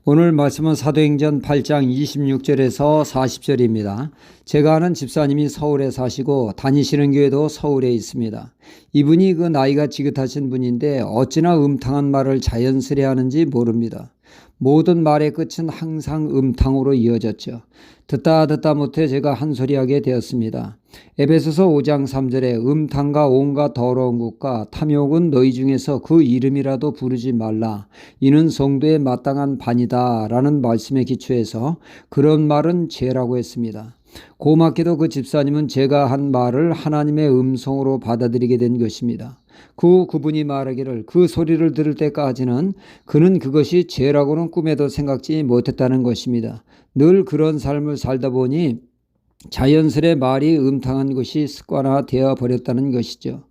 오늘 말씀은 사도행전 8장 26절에서 40절입니다. 제가 아는 집사님이 서울에 사시고 다니시는 교회도 서울에 있습니다. 이분이 그 나이가 지긋하신 분인데 어찌나 음탕한 말을 자연스레 하는지 모릅니다. 모든 말의 끝은 항상 음탕으로 이어졌죠. 듣다 못해 제가 한 소리 하게 되었습니다. 에베소서 5장 3절에 음탕과 온갖 더러운 것과 탐욕은 너희 중에서 그 이름이라도 부르지 말라. 이는 성도에 마땅한 반이다 라는 말씀에 기초해서 그런 말은 죄라고 했습니다. 고맙게도 그 집사님은 제가 한 말을 하나님의 음성으로 받아들이게 된 것입니다. 그분이 말하기를 그 소리를 들을 때까지는 그는 그것이 죄라고는 꿈에도 생각지 못했다는 것입니다. 늘 그런 삶을 살다 보니 자연스레 말이 음탕한 것이 습관화되어 버렸다는 것이죠.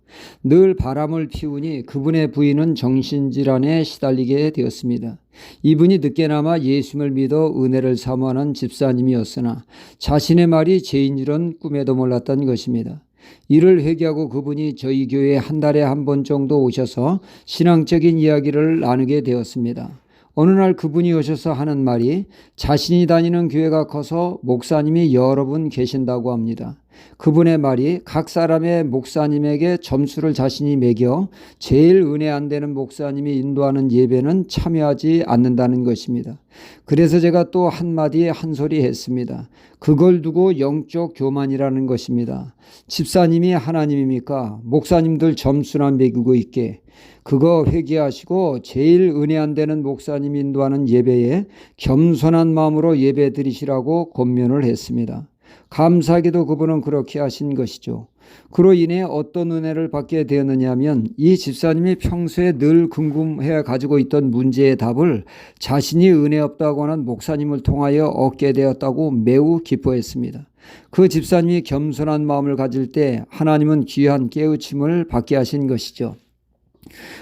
늘 바람을 피우니 그분의 부인은 정신질환에 시달리게 되었습니다. 이분이 늦게나마 예수를 믿어 은혜를 사모하는 집사님이었으나 자신의 말이 죄인 줄은 꿈에도 몰랐던 것입니다. 이를 회개하고 그분이 저희 교회에 한 달에 한 번 정도 오셔서 신앙적인 이야기를 나누게 되었습니다. 어느 날 그분이 오셔서 하는 말이 자신이 다니는 교회가 커서 목사님이 여러 분 계신다고 합니다. 그분의 말이 각 사람의 목사님에게 점수를 자신이 매겨 제일 은혜 안 되는 목사님이 인도하는 예배는 참여하지 않는다는 것입니다. 그래서 제가 또 한마디 한 소리 했습니다. 그걸 두고 영적 교만이라는 것입니다. 집사님이 하나님입니까? 목사님들 점수나 매기고 있게. 그거 회개하시고 제일 은혜 안 되는 목사님 인도하는 예배에 겸손한 마음으로 예배 드리시라고 권면을 했습니다. 감사하게도 그분은 그렇게 하신 것이죠. 그로 인해 어떤 은혜를 받게 되었느냐 하면 이 집사님이 평소에 늘 궁금해 가지고 있던 문제의 답을 자신이 은혜 없다고 하는 목사님을 통하여 얻게 되었다고 매우 기뻐했습니다. 그 집사님이 겸손한 마음을 가질 때 하나님은 귀한 깨우침을 받게 하신 것이죠.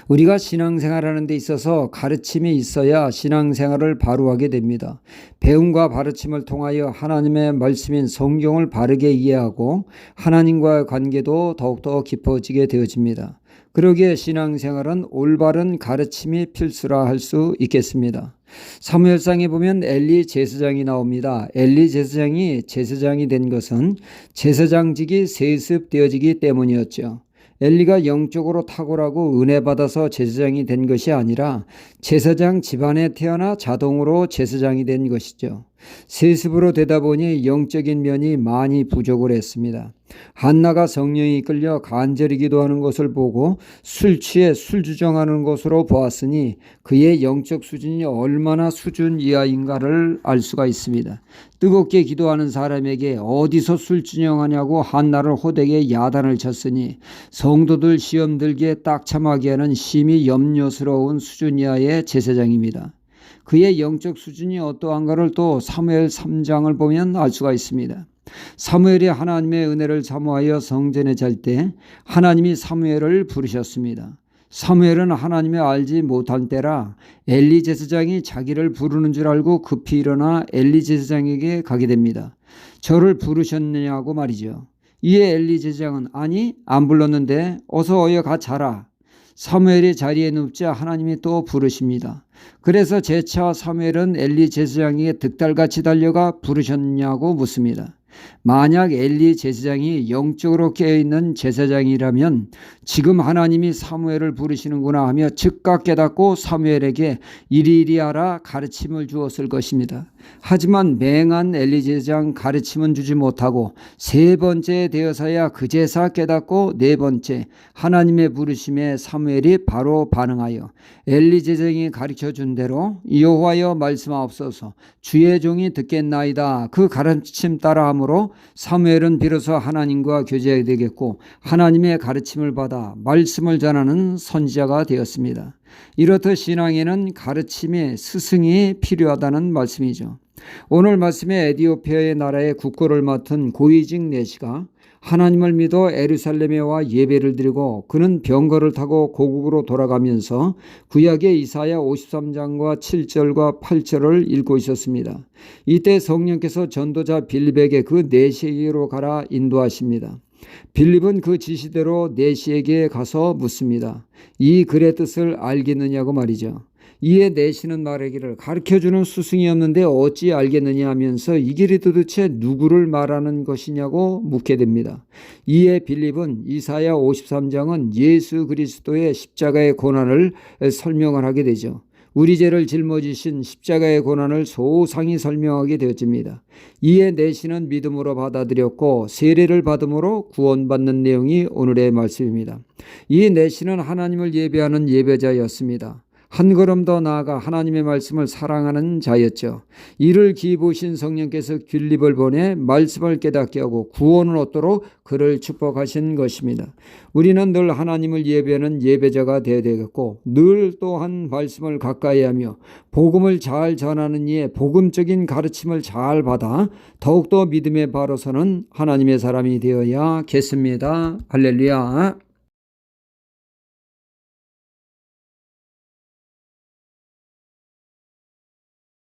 우리가 신앙생활하는 데 있어서 가르침이 있어야 신앙생활을 바로 하게 됩니다. 배움과 가르침을 통하여 하나님의 말씀인 성경을 바르게 이해하고 하나님과의 관계도 더욱더 깊어지게 되어집니다. 그러기에 신앙생활은 올바른 가르침이 필수라 할 수 있겠습니다. 사무엘상에 보면 엘리 제사장이 나옵니다. 엘리 제사장이 제사장이 된 것은 제사장직이 세습되어지기 때문이었죠. 엘리가 영적으로 탁월하고 은혜 받아서 제사장이 된 것이 아니라 제사장 집안에 태어나 자동으로 제사장이 된 것이죠. 세습으로 되다 보니 영적인 면이 많이 부족을 했습니다. 한나가 성령이 이끌려 간절히 기도하는 것을 보고 술 취해 술주정하는 것으로 보았으니 그의 영적 수준이 얼마나 수준 이하인가를 알 수가 있습니다. 뜨겁게 기도하는 사람에게 어디서 술주정하냐고 한나를 호되게 야단을 쳤으니 성도들 시험 들기에 딱참하기에는 심히 염려스러운 수준 이하의 제사장입니다. 그의 영적 수준이 어떠한가를 또 사무엘 3장을 보면 알 수가 있습니다. 사무엘이 하나님의 은혜를 사모하여 성전에 잘 때 하나님이 사무엘을 부르셨습니다. 사무엘은 하나님의 알지 못할 때라 엘리 제사장이 자기를 부르는 줄 알고 급히 일어나 엘리 제사장에게 가게 됩니다. 저를 부르셨느냐고 말이죠. 이에 엘리 제사장은 아니 안 불렀는데 어서 어여 자라. 사무엘이 자리에 눕자 하나님이 또 부르십니다. 그래서 재차 사무엘은 엘리 제사장에게 득달같이 달려가 부르셨냐고 묻습니다. 만약 엘리 제사장이 영적으로 깨어있는 제사장이라면 지금 하나님이 사무엘을 부르시는구나 하며 즉각 깨닫고 사무엘에게 이리이리 하라 가르침을 주었을 것입니다. 하지만 맹한 엘리 제사장 가르침은 주지 못하고 세 번째 되어서야 그제서 깨닫고 네 번째 하나님의 부르심에 사무엘이 바로 반응하여 엘리 제사장이 가르쳐준 대로 여호와여 말씀하옵소서 주의 종이 듣겠나이다 그 가르침 따라함으로 사무엘은 비로소 하나님과 교제하게 되겠고 하나님의 가르침을 받아 말씀을 전하는 선지자가 되었습니다. 이렇듯 신앙에는 가르침의 스승이 필요하다는 말씀이죠. 오늘 말씀에 에디오피아의 나라의 국고를 맡은 고위직 내시가 하나님을 믿어 예루살렘에 와 예배를 드리고 그는 병거를 타고 고국으로 돌아가면서 구약의 이사야 53장과 7절과 8절을 읽고 있었습니다. 이때 성령께서 전도자 빌립에게 그 내시에게로 가라 인도하십니다. 빌립은 그 지시대로 내시에게 가서 묻습니다. 이 글의 뜻을 알겠느냐고 말이죠. 이에 내시는 말하기를 가르쳐주는 스승이 없는데 어찌 알겠느냐 하면서 이 길이 도대체 누구를 말하는 것이냐고 묻게 됩니다. 이에 빌립은 이사야 53장은 예수 그리스도의 십자가의 고난을 설명을 하게 되죠. 우리 죄를 짊어지신 십자가의 고난을 소상히 설명하게 되어집니다. 이에 내시는 믿음으로 받아들였고 세례를 받음으로 구원받는 내용이 오늘의 말씀입니다. 이 내시는 하나님을 예배하는 예배자였습니다. 한 걸음 더 나아가 하나님의 말씀을 사랑하는 자였죠. 이를 기보신 성령께서 빌립을 보내 말씀을 깨닫게 하고 구원을 얻도록 그를 축복하신 것입니다. 우리는 늘 하나님을 예배하는 예배자가 되어야 되겠고 늘 또한 말씀을 가까이 하며 복음을 잘 전하는 이의 복음적인 가르침을 잘 받아 더욱더 믿음의 바로 서는 하나님의 사람이 되어야겠습니다. 할렐루야.